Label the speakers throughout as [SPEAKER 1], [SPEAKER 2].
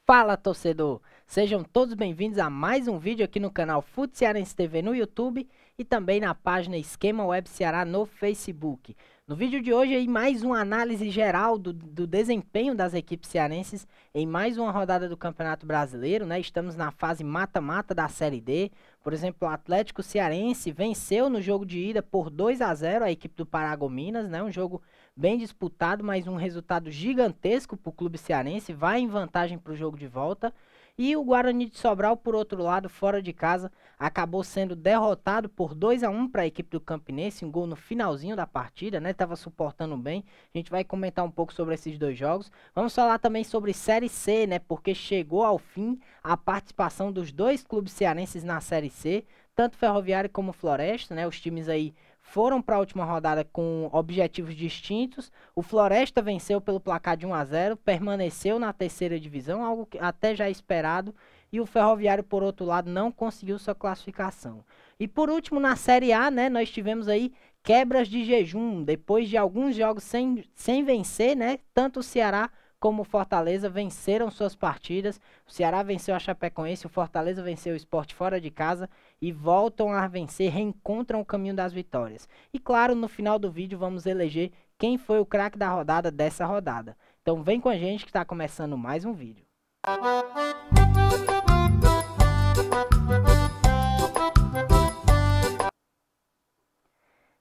[SPEAKER 1] Fala, torcedor! Sejam todos bem-vindos a mais um vídeo aqui no canal Fute Cearense TV no YouTube e também na página Esquema Web Ceará no Facebook. No vídeo de hoje, aí, mais uma análise geral do desempenho das equipes cearenses em mais uma rodada do Campeonato Brasileiro, né? Estamos na fase mata-mata da Série D. Por exemplo, o Atlético Cearense venceu no jogo de ida por 2-0 a equipe do Paragominas, né? Um jogo bem disputado, mas um resultado gigantesco para o clube cearense, vai em vantagem para o jogo de volta. E o Guarani de Sobral, por outro lado, fora de casa, acabou sendo derrotado por 2-1 para a equipe do Campinense, um gol no finalzinho da partida, né? Tava suportando bem. A gente vai comentar um pouco sobre esses dois jogos. Vamos falar também sobre Série C, né? Porque chegou ao fim a participação dos dois clubes cearenses na Série C, tanto Ferroviário como Floresta, né? Os times aí foram para a última rodada com objetivos distintos. O Floresta venceu pelo placar de 1-0, permaneceu na terceira divisão, algo que até já esperado. E o Ferroviário, por outro lado, não conseguiu sua classificação. E por último, na Série A, né, nós tivemos aí quebras de jejum. Depois de alguns jogos sem vencer, né, tanto o Ceará como o Fortaleza venceram suas partidas. O Ceará venceu a Chapecoense, o Fortaleza venceu o Sport fora de casa e voltam a vencer, reencontram o caminho das vitórias. E claro, no final do vídeo vamos eleger quem foi o craque da rodada dessa rodada. Então vem com a gente que está começando mais um vídeo.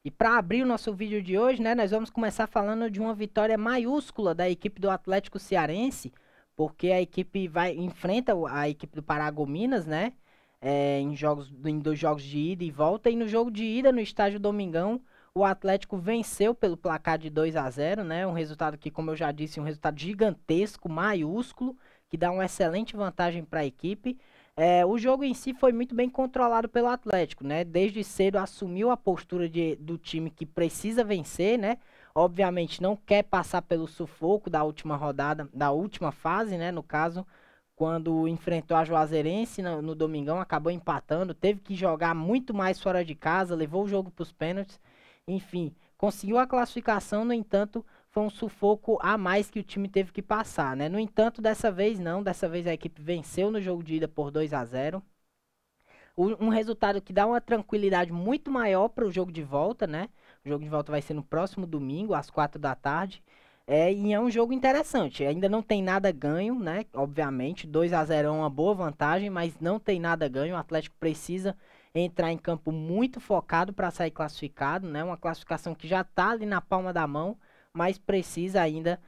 [SPEAKER 1] E para abrir o nosso vídeo de hoje, né, nós vamos começar falando de uma vitória maiúscula da equipe do Atlético Cearense, porque a equipe enfrenta a equipe do Paragominas, né, em dois jogos de ida e volta. E no jogo de ida, no estádio Domingão, o Atlético venceu pelo placar de 2-0, né, um resultado que, como eu já disse, um resultado gigantesco, maiúsculo, que dá uma excelente vantagem para a equipe. O jogo em si foi muito bem controlado pelo Atlético, né? Desde cedo assumiu a postura do time que precisa vencer, né? Obviamente não quer passar pelo sufoco da última rodada, da última fase, né? No caso, quando enfrentou a Juazeirense no Domingão, acabou empatando, teve que jogar muito mais fora de casa, levou o jogo para os pênaltis, enfim, conseguiu a classificação. No entanto, foi um sufoco a mais que o time teve que passar, né? No entanto, dessa vez não, dessa vez a equipe venceu no jogo de ida por 2-0. Um resultado que dá uma tranquilidade muito maior para o jogo de volta, né? O jogo de volta vai ser no próximo domingo, às 4 da tarde. E é um jogo interessante, ainda não tem nada ganho, né? Obviamente, 2-0 é uma boa vantagem, mas não tem nada ganho. O Atlético precisa entrar em campo muito focado para sair classificado, né? Uma classificação que já está ali na palma da mão, mas precisa ainda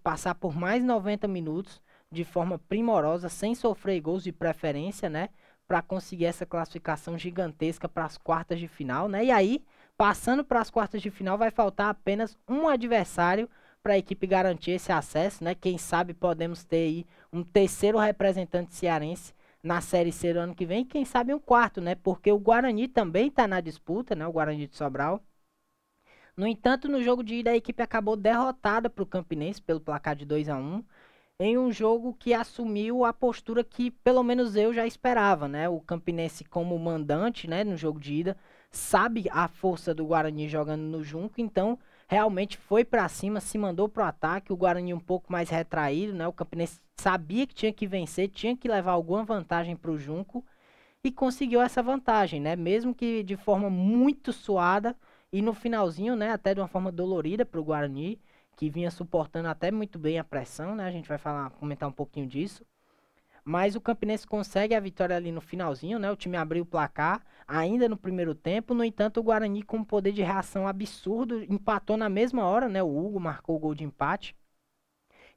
[SPEAKER 1] passar por mais 90 minutos de forma primorosa, sem sofrer gols de preferência, né? Para conseguir essa classificação gigantesca para as quartas de final, né? E aí, passando para as quartas de final, vai faltar apenas um adversário para a equipe garantir esse acesso, né? Quem sabe podemos ter aí um terceiro representante cearense na Série C do ano que vem, e quem sabe um quarto, né? Porque o Guarani também está na disputa, né? O Guarani de Sobral. No entanto, no jogo de ida, a equipe acabou derrotada para o Campinense pelo placar de 2-1, em um jogo que assumiu a postura que pelo menos eu já esperava, né? O Campinense como mandante, né, no jogo de ida, sabe a força do Guarani jogando no Junco, então realmente foi para cima, se mandou pro ataque. O Guarani um pouco mais retraído, né? O Campinense sabia que tinha que vencer, tinha que levar alguma vantagem para o Junco e conseguiu essa vantagem, né? Mesmo que de forma muito suada e no finalzinho, né, até de uma forma dolorida para o Guarani, que vinha suportando até muito bem a pressão, né? A gente vai comentar um pouquinho disso. Mas o Campinense consegue a vitória ali no finalzinho, né? O time abriu o placar ainda no primeiro tempo. No entanto, o Guarani, com um poder de reação absurdo, empatou na mesma hora, né? O Hugo marcou o gol de empate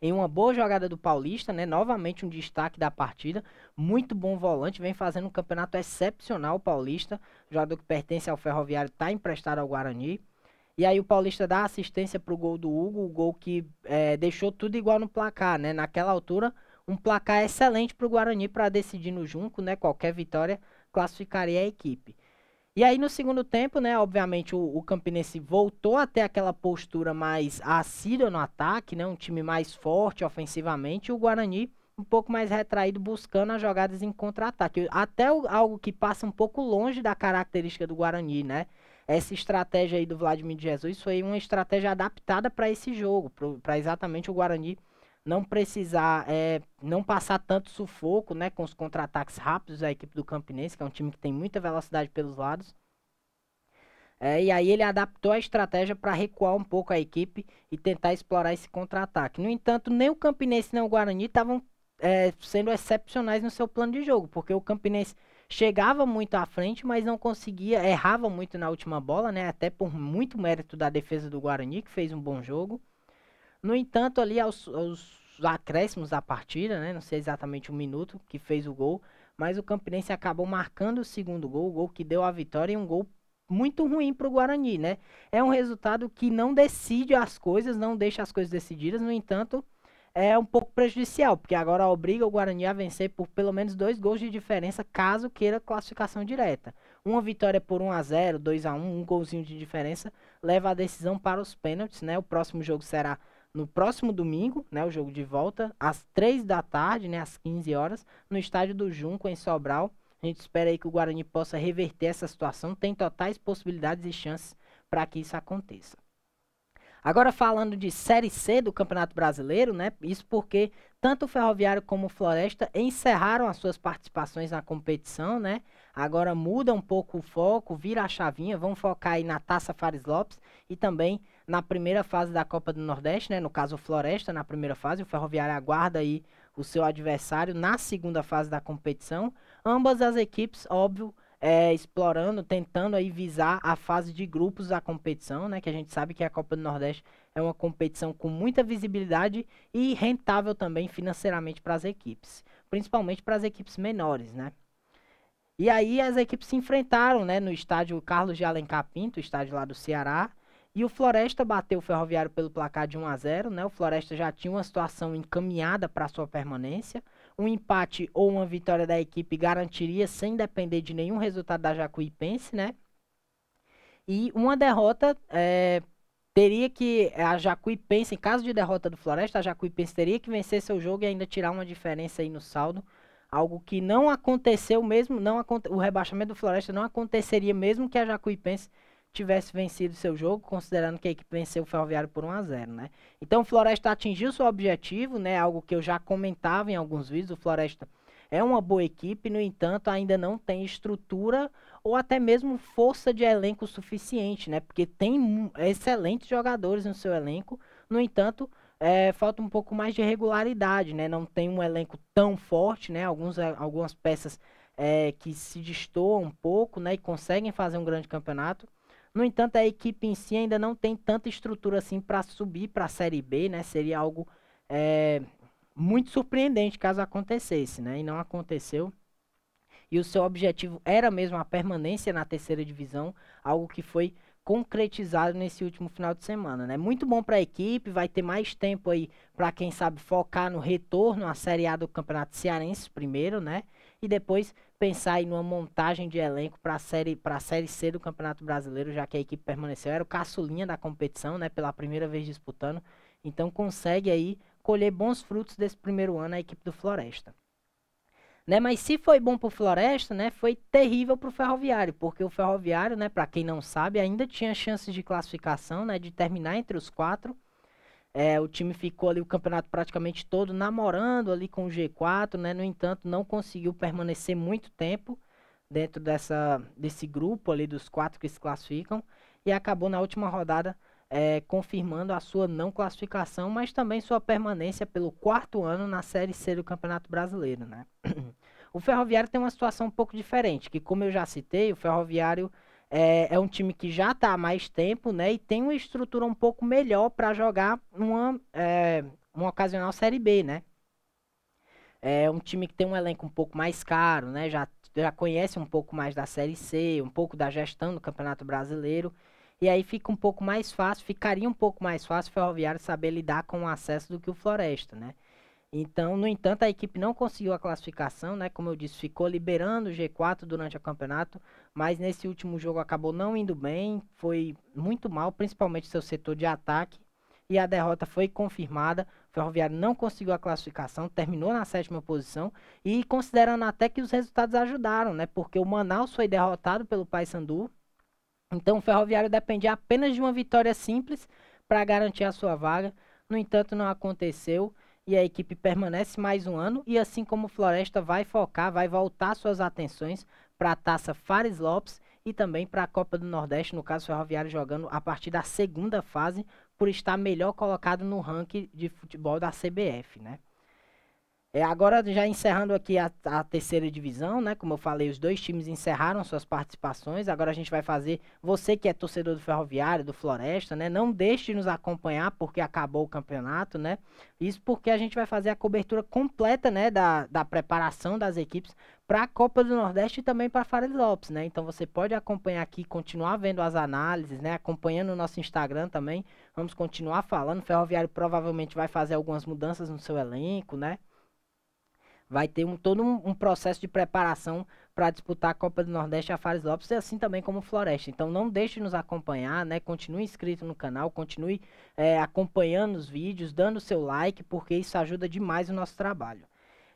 [SPEAKER 1] em uma boa jogada do Paulista, né? Novamente um destaque da partida. Muito bom volante, vem fazendo um campeonato excepcional o Paulista. O jogador que pertence ao Ferroviário está emprestado ao Guarani. E aí o Paulista dá assistência pro gol do Hugo, o gol que deixou tudo igual no placar, né? Naquela altura, um placar excelente pro Guarani para decidir no Junco, né? Qualquer vitória classificaria a equipe. E aí no segundo tempo, né? Obviamente o Campinense voltou a ter aquela postura mais assídua no ataque, né? Um time mais forte ofensivamente, e o Guarani um pouco mais retraído, buscando as jogadas em contra-ataque. Até algo que passa um pouco longe da característica do Guarani, né? Essa estratégia aí do Vladimir Jesus foi uma estratégia adaptada para esse jogo, para exatamente o Guarani não precisar, não passar tanto sufoco, né, com os contra-ataques rápidos da equipe do Campinense, que é um time que tem muita velocidade pelos lados. E aí ele adaptou a estratégia para recuar um pouco a equipe e tentar explorar esse contra-ataque. No entanto, nem o Campinense nem o Guarani estavam sendo excepcionais no seu plano de jogo, porque o Campinense chegava muito à frente, mas não conseguia, errava muito na última bola, né? Até por muito mérito da defesa do Guarani, que fez um bom jogo. No entanto, ali aos acréscimos da partida, né? Não sei exatamente o minuto que fez o gol, mas o Campinense acabou marcando o segundo gol, o gol que deu a vitória e um gol muito ruim para o Guarani, né? É um resultado que não decide as coisas, não deixa as coisas decididas, no entanto, é um pouco prejudicial, porque agora obriga o Guarani a vencer por pelo menos 2 gols de diferença, caso queira classificação direta. Uma vitória por 1-0, 2-1, um golzinho de diferença, leva a decisão para os pênaltis, né? O próximo jogo será no próximo domingo, né? O jogo de volta, às 3 da tarde, né? Às 15 horas, no estádio do Junco, em Sobral. A gente espera aí que o Guarani possa reverter essa situação, tem totais possibilidades e chances para que isso aconteça. Agora falando de Série C do Campeonato Brasileiro, né? Isso porque tanto o Ferroviário como o Floresta encerraram as suas participações na competição, né? Agora muda um pouco o foco, vira a chavinha, vão focar aí na Taça Fares Lopes e também na primeira fase da Copa do Nordeste, né? No caso o Floresta na primeira fase, o Ferroviário aguarda aí o seu adversário na segunda fase da competição. Ambas as equipes, óbvio, explorando, tentando aí visar a fase de grupos da competição, né? Que a gente sabe que a Copa do Nordeste é uma competição com muita visibilidade e rentável também financeiramente para as equipes, principalmente para as equipes menores, né? E aí as equipes se enfrentaram, né, no estádio Carlos de Alencar Pinto, estádio lá do Ceará, e o Floresta bateu o Ferroviário pelo placar de 1-0, né? O Floresta já tinha uma situação encaminhada para sua permanência. Um empate ou uma vitória da equipe garantiria sem depender de nenhum resultado da Jacuipense, né? E uma derrota teria que a Jacuipense, em caso de derrota do Floresta, a Jacuipense teria que vencer seu jogo e ainda tirar uma diferença aí no saldo. Algo que não aconteceu mesmo, o rebaixamento do Floresta não aconteceria mesmo que a Jacuipense tivesse vencido seu jogo, considerando que a equipe venceu o Ferroviário por 1-0, né? Então o Floresta atingiu seu objetivo, né? Algo que eu já comentava em alguns vídeos, o Floresta é uma boa equipe, no entanto, ainda não tem estrutura ou até mesmo força de elenco suficiente, né? Porque tem excelentes jogadores no seu elenco, no entanto, falta um pouco mais de regularidade, né? Não tem um elenco tão forte, né? Algumas peças que se destoam um pouco, né? E conseguem fazer um grande campeonato. No entanto, a equipe em si ainda não tem tanta estrutura assim para subir para a Série B, né? Seria algo muito surpreendente caso acontecesse, né? E não aconteceu. E o seu objetivo era mesmo a permanência na terceira divisão, algo que foi concretizado nesse último final de semana, né? Muito bom para a equipe, vai ter mais tempo aí para quem sabe focar no retorno à Série A do Campeonato Cearense primeiro, né? E depois pensar aí numa montagem de elenco para a série C do Campeonato Brasileiro, já que a equipe permaneceu, era o caçulinha da competição, né? Pela primeira vez disputando, então consegue aí colher bons frutos desse primeiro ano a equipe do Floresta. Né, mas se foi bom para o Floresta, né, foi terrível para o Ferroviário, porque o Ferroviário, né, para quem não sabe, ainda tinha chances de classificação, né, de terminar entre os 4. O time ficou ali o campeonato praticamente todo namorando ali com o G4, né, no entanto não conseguiu permanecer muito tempo dentro desse grupo ali dos 4 que se classificam e acabou na última rodada confirmando a sua não classificação, mas também sua permanência pelo 4º ano na Série C do Campeonato Brasileiro, né? O Ferroviário tem uma situação um pouco diferente, que como eu já citei, o Ferroviário é um time que já está há mais tempo, né? E tem uma estrutura um pouco melhor para jogar uma ocasional Série B, né? É um time que tem um elenco um pouco mais caro, né? Já conhece um pouco mais da Série C, um pouco da gestão do Campeonato Brasileiro. E aí fica um pouco mais fácil, ficaria um pouco mais fácil o Ferroviário saber lidar com o acesso do que o Floresta, né? Então, no entanto, a equipe não conseguiu a classificação, né? Como eu disse, ficou liberando o G4 durante o campeonato, mas nesse último jogo acabou não indo bem, foi muito mal, principalmente seu setor de ataque, e a derrota foi confirmada. O Ferroviário não conseguiu a classificação, terminou na 7ª posição, e considerando até que os resultados ajudaram, né? Porque o Manaus foi derrotado pelo Paysandu. Então o Ferroviário dependia apenas de uma vitória simples para garantir a sua vaga. No entanto, não aconteceu. e a equipe permanece mais um ano, e assim como o Floresta vai focar, vai voltar suas atenções para a Taça Fares Lopes e também para a Copa do Nordeste, no caso o Ferroviário jogando a partir da segunda fase, por estar melhor colocado no ranking de futebol da CBF, né? Agora já encerrando aqui a terceira divisão, né? Como eu falei, os dois times encerraram suas participações. Agora a gente vai fazer. Você que é torcedor do Ferroviário, do Floresta, né? Não deixe de nos acompanhar porque acabou o campeonato, né? Isso porque a gente vai fazer a cobertura completa, né? Da preparação das equipes para a Copa do Nordeste e também para Fares Lopes, né? Então você pode acompanhar aqui, continuar vendo as análises, né? Acompanhando o nosso Instagram também. Vamos continuar falando. O Ferroviário provavelmente vai fazer algumas mudanças no seu elenco, né? Vai ter todo um processo de preparação para disputar a Copa do Nordeste e a Fares Lopes, e assim também como o Floresta. Então não deixe de nos acompanhar, né? Continue inscrito no canal, continue acompanhando os vídeos, dando seu like, porque isso ajuda demais o nosso trabalho.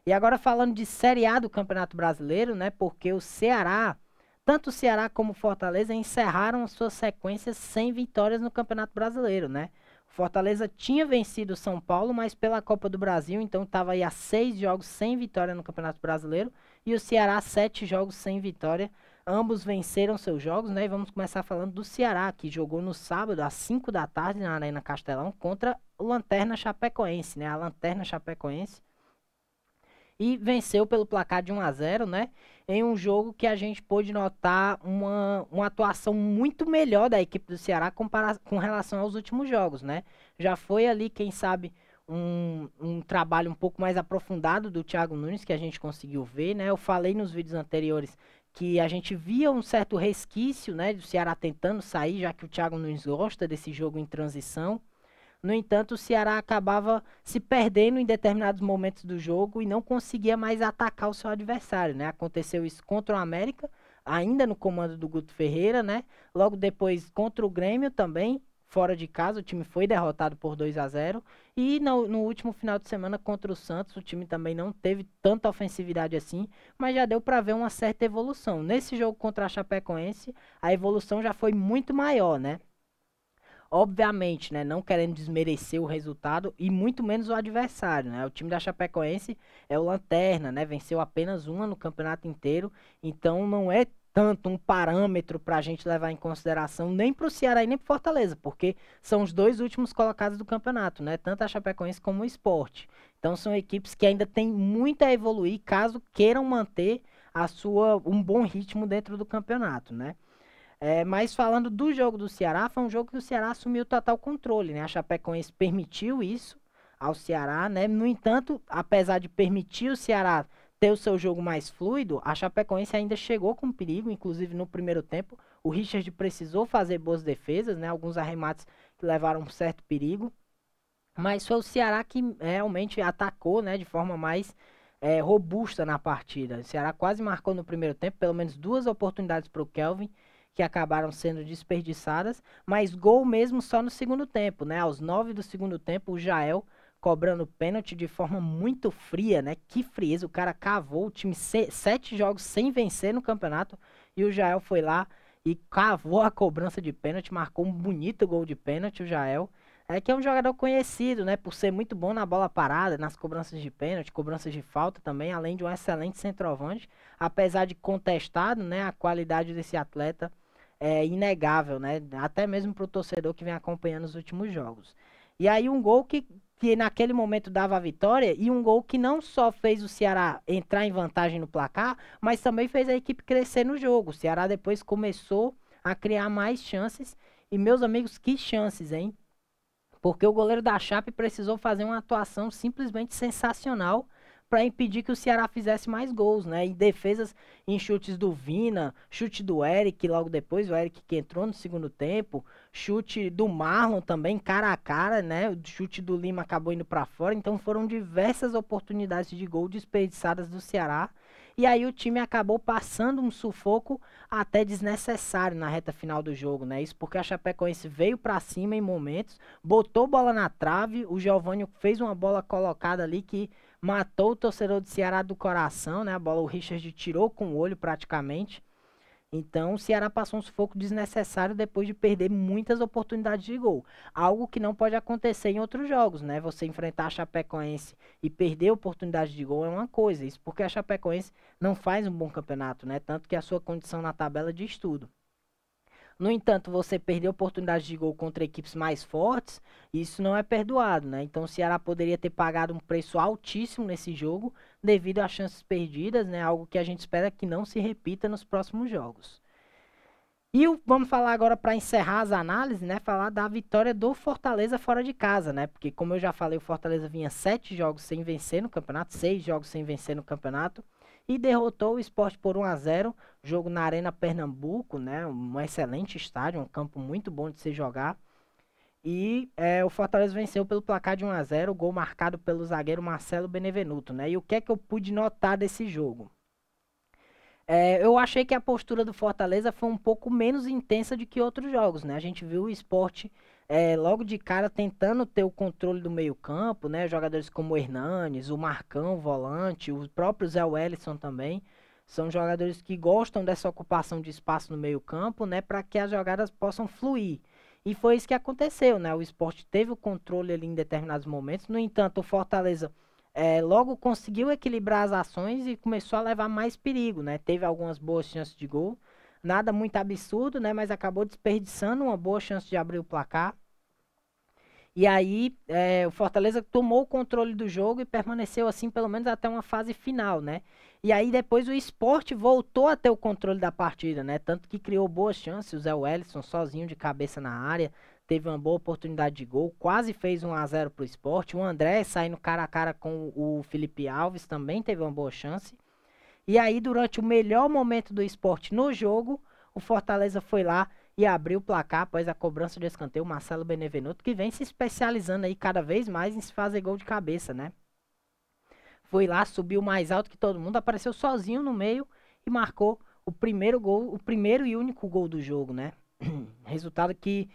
[SPEAKER 1] E agora falando de Série A do Campeonato Brasileiro, né? Porque o Ceará, tanto o Ceará como o Fortaleza encerraram suas sequências sem vitórias no Campeonato Brasileiro, né? Fortaleza tinha vencido o São Paulo, mas pela Copa do Brasil, então estava aí a 6 jogos sem vitória no Campeonato Brasileiro. E o Ceará, 7 jogos sem vitória. Ambos venceram seus jogos, né? E vamos começar falando do Ceará, que jogou no sábado, às 5 da tarde, na Arena Castelão, contra o Lanterna Chapecoense, né? A Lanterna Chapecoense. E venceu pelo placar de 1-0, né? Em um jogo que a gente pôde notar uma atuação muito melhor da equipe do Ceará com relação aos últimos jogos, né? Já foi ali, quem sabe, um trabalho um pouco mais aprofundado do Thiago Nunes que a gente conseguiu ver, né? Eu falei nos vídeos anteriores que a gente via um certo resquício, né, do Ceará tentando sair, já que o Thiago Nunes gosta desse jogo em transição. No entanto, o Ceará acabava se perdendo em determinados momentos do jogo e não conseguia mais atacar o seu adversário, né? Aconteceu isso contra o América, ainda no comando do Guto Ferreira, né? Logo depois contra o Grêmio também, fora de casa, o time foi derrotado por 2-0. E no último final de semana contra o Santos, o time também não teve tanta ofensividade assim, mas já deu para ver uma certa evolução. Nesse jogo contra a Chapecoense, a evolução já foi muito maior, né? Obviamente, né, não querendo desmerecer o resultado e muito menos o adversário, né? O time da Chapecoense é o lanterna, né? Venceu apenas uma no campeonato inteiro, então não é tanto um parâmetro para a gente levar em consideração nem para o Ceará e nem para Fortaleza, porque são os dois últimos colocados do campeonato, né? Tanto a Chapecoense como o Sport. Então são equipes que ainda têm muito a evoluir caso queiram manter um bom ritmo dentro do campeonato, né? Mas falando do jogo do Ceará, foi um jogo que o Ceará assumiu total controle, né? A Chapecoense permitiu isso ao Ceará, né? No entanto, apesar de permitir o Ceará ter o seu jogo mais fluido, a Chapecoense ainda chegou com perigo, inclusive no primeiro tempo. O Richard precisou fazer boas defesas, né? Alguns arremates que levaram um certo perigo. Mas foi o Ceará que realmente atacou, né? De forma mais robusta na partida. O Ceará quase marcou no primeiro tempo, pelo menos duas oportunidades para o Kelvin, que acabaram sendo desperdiçadas, mas gol mesmo só no segundo tempo, né? Aos 9 do segundo tempo, o Jael cobrando pênalti de forma muito fria, né? Que frieza, o cara cavou o time 7 jogos sem vencer no campeonato e o Jael foi lá e cavou a cobrança de pênalti, marcou um bonito gol de pênalti, o Jael. Que é um jogador conhecido, né, por ser muito bom na bola parada, nas cobranças de pênalti, cobranças de falta também, além de um excelente centroavante, apesar de contestado, né, a qualidade desse atleta é inegável, né? Até mesmo para o torcedor que vem acompanhando os últimos jogos. E aí um gol que naquele momento dava a vitória e um gol que não só fez o Ceará entrar em vantagem no placar, mas também fez a equipe crescer no jogo. O Ceará depois começou a criar mais chances e, meus amigos, que chances, hein? Porque o goleiro da Chape precisou fazer uma atuação simplesmente sensacional para impedir que o Ceará fizesse mais gols, né? E defesas em chutes do Vina, chute do Eric logo depois, o Eric que entrou no segundo tempo, chute do Marlon também, cara a cara, né? O chute do Lima acabou indo para fora, então foram diversas oportunidades de gol desperdiçadas do Ceará. E aí o time acabou passando um sufoco até desnecessário na reta final do jogo, né? Isso porque a Chapecoense veio para cima em momentos, botou bola na trave, o Giovânio fez uma bola colocada ali que matou o torcedor do Ceará do coração, né? A bola o Richard tirou com o olho praticamente. Então, o Ceará passou um sufoco desnecessário depois de perder muitas oportunidades de gol. Algo que não pode acontecer em outros jogos, né? Você enfrentar a Chapecoense e perder oportunidade de gol é uma coisa. Isso porque a Chapecoense não faz um bom campeonato, né? Tanto que a sua condição na tabela diz tudo. No entanto, você perder oportunidades de gol contra equipes mais fortes, isso não é perdoado, né? Então o Ceará poderia ter pagado um preço altíssimo nesse jogo devido às chances perdidas, né? Algo que a gente espera que não se repita nos próximos jogos. Vamos falar agora para encerrar as análises, né? Falar da vitória do Fortaleza fora de casa, né? Porque como eu já falei, o Fortaleza vinha 7 jogos sem vencer no campeonato, 6 jogos sem vencer no campeonato e derrotou o Sport por 1-0, jogo na Arena Pernambuco, né? Um excelente estádio, um campo muito bom de se jogar. O Fortaleza venceu pelo placar de 1-0, gol marcado pelo zagueiro Marcelo Benevenuto, né? E o que é que eu pude notar desse jogo? Eu achei que a postura do Fortaleza foi um pouco menos intensa do que outros jogos, né? A gente viu o Sport logo de cara tentando ter o controle do meio-campo, né? Jogadores como o Hernanes, o Marcão, o volante, o próprio Zé Wellison também. São jogadores que gostam dessa ocupação de espaço no meio-campo, né? Para que as jogadas possam fluir. E foi isso que aconteceu, né? O Sport teve o controle ali em determinados momentos. No entanto, o Fortaleza logo conseguiu equilibrar as ações e começou a levar mais perigo, né? Teve algumas boas chances de gol, nada muito absurdo, né? Mas acabou desperdiçando uma boa chance de abrir o placar. E aí o Fortaleza tomou o controle do jogo e permaneceu assim pelo menos até uma fase final, né? E aí depois o Sport voltou a ter o controle da partida, né? Tanto que criou boas chances, o Zé Wellison sozinho de cabeça na área, teve uma boa oportunidade de gol, quase fez 1-0 pro Sport. O André saindo cara a cara com o Felipe Alves também teve uma boa chance. E aí durante o melhor momento do Sport no jogo, o Fortaleza foi lá e abriu o placar após a cobrança de escanteio, o Marcelo Benevenuto, que vem se especializando aí cada vez mais em se fazer gol de cabeça, né? Foi lá, subiu mais alto que todo mundo, apareceu sozinho no meio e marcou o primeiro gol, o primeiro e único gol do jogo, né? Resultado que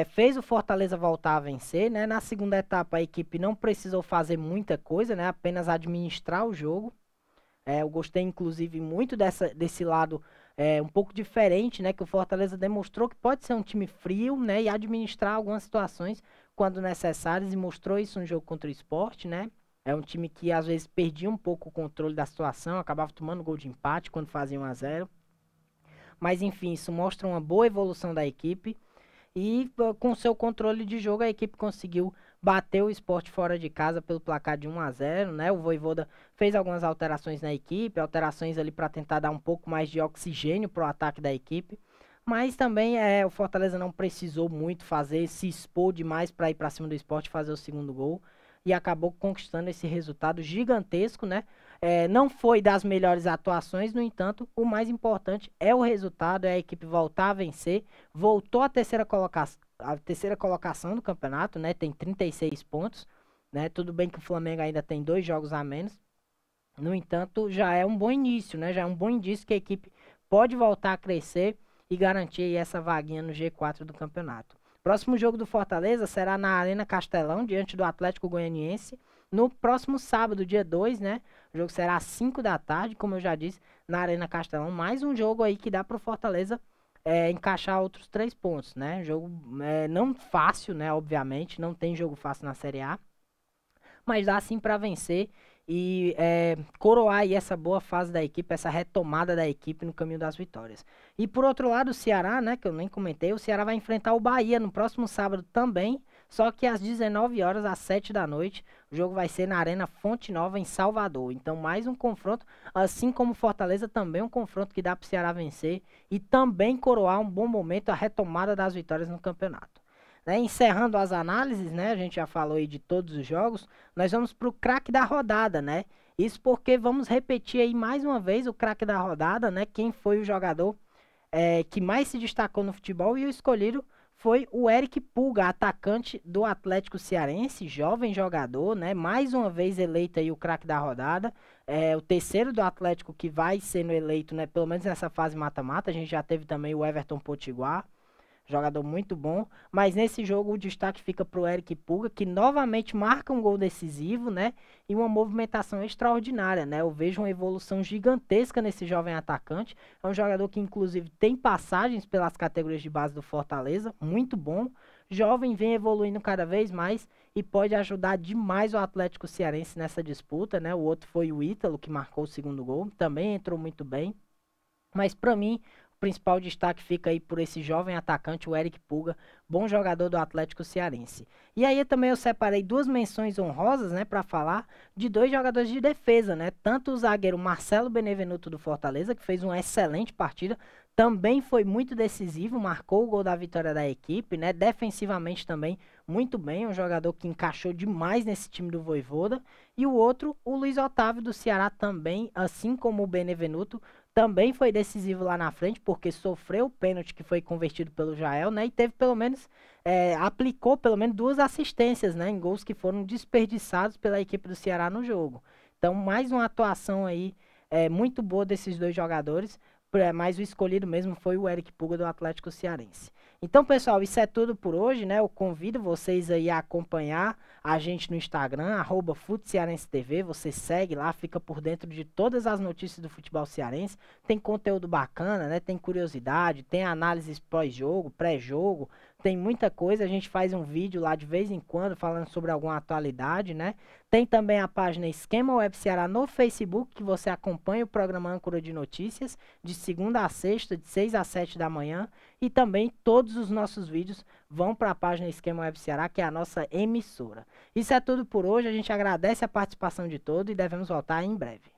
[SPEAKER 1] fez o Fortaleza voltar a vencer, né? Na segunda etapa a equipe não precisou fazer muita coisa, né? Apenas administrar o jogo. Eu gostei, inclusive, muito desse lado um pouco diferente, né? Que o Fortaleza demonstrou que pode ser um time frio, né? E administrar algumas situações quando necessárias. E mostrou isso no jogo contra o Sport, né? É um time que às vezes perdia um pouco o controle da situação, acabava tomando gol de empate quando fazia 1-0. Mas enfim, isso mostra uma boa evolução da equipe. E com seu controle de jogo, a equipe conseguiu bater o Sport fora de casa pelo placar de 1-0, né? O Vojvoda fez algumas alterações na equipe, alterações ali para tentar dar um pouco mais de oxigênio para o ataque da equipe. Mas também o Fortaleza não precisou muito fazer, se expor demais para ir para cima do Sport e fazer o segundo gol. E acabou conquistando esse resultado gigantesco, né? Não foi das melhores atuações, no entanto, o mais importante é o resultado, é a equipe voltar a vencer, voltou à terceira colocação do campeonato, né? Tem 36 pontos, né? Tudo bem que o Flamengo ainda tem 2 jogos a menos, no entanto, já é um bom início, né? Já é um bom indício que a equipe pode voltar a crescer e garantir aí essa vaguinha no G4 do campeonato. Próximo jogo do Fortaleza será na Arena Castelão, diante do Atlético Goianiense, no próximo sábado, dia 2, né? O jogo será às 5 da tarde, como eu já disse, na Arena Castelão. Mais um jogo aí que dá para o Fortaleza encaixar outros 3 pontos, né? Jogo não fácil, né? Obviamente, não tem jogo fácil na Série A, mas dá sim para vencer e coroar aí essa boa fase da equipe, essa retomada da equipe no caminho das vitórias. E por outro lado, o Ceará, né, que eu nem comentei, o Ceará vai enfrentar o Bahia no próximo sábado também, só que às 19 horas, às 7 da noite, o jogo vai ser na Arena Fonte Nova, em Salvador. Então, mais um confronto, assim como o Fortaleza, também um confronto que dá para o Ceará vencer e também coroar um bom momento, a retomada das vitórias no campeonato. Né, encerrando as análises, né? A gente já falou aí de todos os jogos. Nós vamos para o craque da rodada, né? Isso porque vamos repetir aí mais uma vez o craque da rodada, né? Quem foi o jogador que mais se destacou no futebol e o escolhido foi o Eric Pulga, atacante do Atlético Cearense, jovem jogador, né? Mais uma vez eleito aí o craque da rodada. O terceiro do Atlético que vai sendo eleito, né? Pelo menos nessa fase mata-mata. A gente já teve também o Everton Potiguar, jogador muito bom, mas nesse jogo o destaque fica pro Eric Pulga, que novamente marca um gol decisivo, né, e uma movimentação extraordinária, né, eu vejo uma evolução gigantesca nesse jovem atacante, é um jogador que inclusive tem passagens pelas categorias de base do Fortaleza, muito bom, jovem, vem evoluindo cada vez mais e pode ajudar demais o Atlético Cearense nessa disputa, né, o outro foi o Ítalo, que marcou o segundo gol, também entrou muito bem, mas para mim o principal destaque fica aí por esse jovem atacante, o Eric Pulga, bom jogador do Atlético Cearense. E aí também eu separei duas menções honrosas, né, para falar de dois jogadores de defesa, né? Tanto o zagueiro Marcelo Benevenuto do Fortaleza, que fez uma excelente partida, também foi muito decisivo, marcou o gol da vitória da equipe, né? Defensivamente também muito bem, um jogador que encaixou demais nesse time do Vojvoda. E o outro, o Luiz Otávio do Ceará também, assim como o Benevenuto, também foi decisivo lá na frente, porque sofreu o pênalti que foi convertido pelo Jael, né? E teve pelo menos, aplicou pelo menos 2 assistências, né? Em gols que foram desperdiçados pela equipe do Ceará no jogo. Então, mais uma atuação aí muito boa desses dois jogadores, mas o escolhido mesmo foi o Eric Pulga do Atlético Cearense. Então, pessoal, isso é tudo por hoje, né? Eu convido vocês aí a acompanhar a gente no Instagram, @FutCearenseTV. Você segue lá, fica por dentro de todas as notícias do futebol cearense. Tem conteúdo bacana, né? Tem curiosidade, tem análises pós-jogo, pré-jogo, tem muita coisa. A gente faz um vídeo lá de vez em quando falando sobre alguma atualidade, né? Tem também a página Esquema Web Ceará no Facebook, que você acompanha o programa Âncora de Notícias, de segunda a sexta, de 6 a 7 da manhã. E também todos os nossos vídeos vão para a página Esquema Web Ceará, que é a nossa emissora. Isso é tudo por hoje, a gente agradece a participação de todos e devemos voltar em breve.